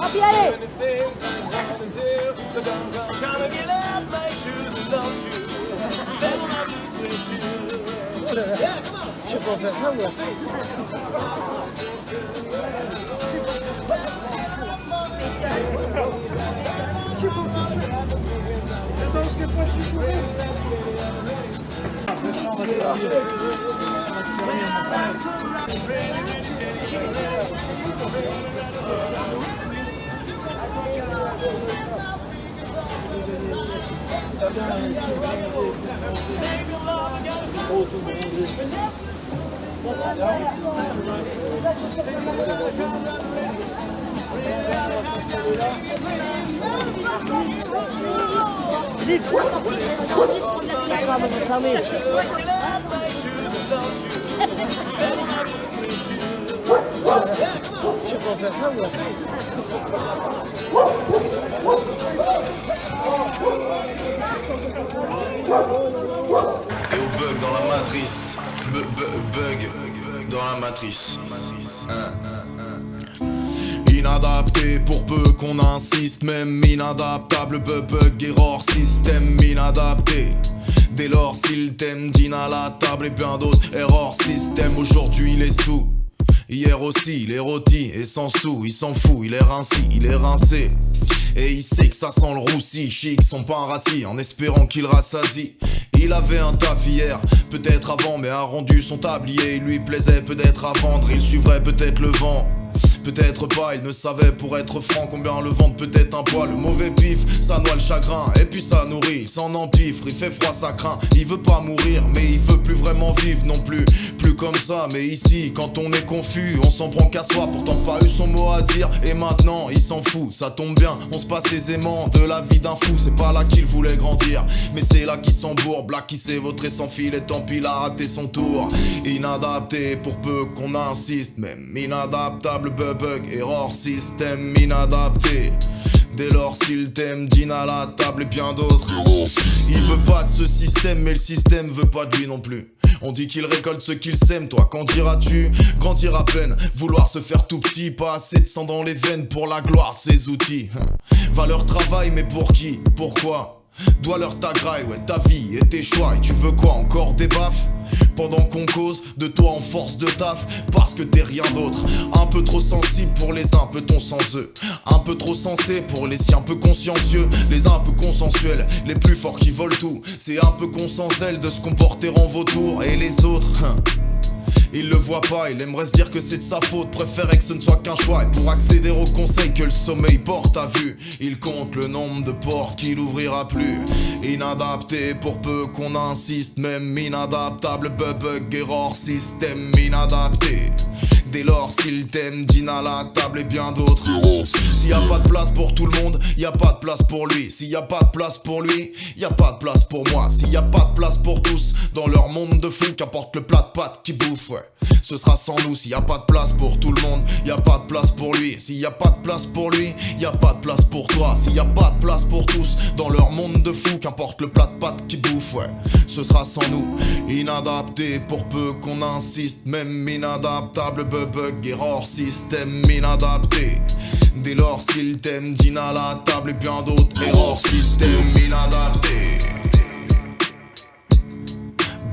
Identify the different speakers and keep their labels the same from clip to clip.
Speaker 1: Papi, allez.
Speaker 2: Je sais pas faire ça, moi. Je sais pas faire ça. Attends, ce que pas, je suis sourd. Je sais pas faire ça, moi.
Speaker 3: Et au bug dans la matrice. Bug dans la matrice. Inadapté pour peu qu'on insiste, même inadaptable, bug, error, système inadapté. Dès lors, s'il t'aime, dîne à la table et bien d'autres, error, système. Aujourd'hui, il est sous. Hier aussi, il est rôti et sans sous, il s'en fout, il est rinci, il est rincé. Et il sait que ça sent le roussi, chic, son pain rassis, en espérant qu'il rassasie. Il avait un taf hier, peut-être avant, mais a rendu son tablier. Il lui plaisait peut-être à vendre, il suivrait peut-être le vent. Peut-être pas, il ne savait pour être franc combien le vendre peut être un poids. Le mauvais pif, ça noie le chagrin et puis ça nourrit, il s'en empifre, il fait froid, ça craint. Il veut pas mourir mais il veut plus vraiment vivre non plus. Plus comme ça, mais ici quand on est confus, on s'en prend qu'à soi, pourtant pas eu son mot à dire. Et maintenant il s'en fout, ça tombe bien, on se passe aisément de la vie d'un fou. C'est pas là qu'il voulait grandir, mais c'est là qu'il s'embourbe. Là qui s'est vautré sans fil et tant pis il a raté son tour. Inadapté pour peu qu'on insiste, même inadaptable, bug, error, système inadapté. Dès lors, s'il t'aime, dîne à la table et bien d'autres. Il veut pas de ce système, mais le système veut pas de lui non plus. On dit qu'il récolte ce qu'il sème, toi qu'en diras-tu? Grandir à peine, vouloir se faire tout petit, pas assez de sang dans les veines pour la gloire de ses outils. Valeur travail, mais pour qui? Pourquoi? Dois-leur ta graille, ouais, ta vie et tes choix. Et tu veux quoi, encore des baffes? Pendant qu'on cause de toi en force de taf, parce que t'es rien d'autre. Un peu trop sensible pour les uns, peut-on sans eux. Un peu trop sensé pour les siens, peu consciencieux. Les uns un peu consensuels, les plus forts qui volent tout. C'est un peu con sans zèle de se comporter en vautour. Et les autres, il le voit pas, il aimerait se dire que c'est de sa faute, préférait que ce ne soit qu'un choix. Et pour accéder au conseil que le sommeil porte à vue, il compte le nombre de portes qu'il ouvrira plus. Inadapté pour peu qu'on insiste, même inadaptable, bug, error, système inadapté. Dès lors, s'il t'aime, dîne à la table et bien d'autres. S'il y a pas de place pour tout le monde, y a pas de place pour lui. S'il y a pas de place pour lui, y a pas de place pour moi. S'il y a pas de place pour tous dans leur monde de fou, qu'importe le plat de pâtes qui bouffe, ouais, ce sera sans nous. S'il y a pas de place pour tout le monde, y a pas de place pour lui. S'il y a pas de place pour lui, y a pas de place pour toi. S'il y a pas de place pour tous dans leur monde de fou, qu'importe le plat de pâtes qui bouffe, ouais, ce sera sans nous. Inadapté pour peu qu'on insiste, même inadaptable, bug, error, système inadapté. Dès lors, s'il t'aime, dîne à la table et bien d'autres. Error, système inadapté.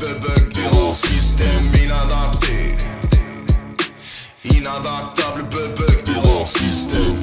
Speaker 3: Bug, error, système inadapté. Inadaptable, bug, error, système.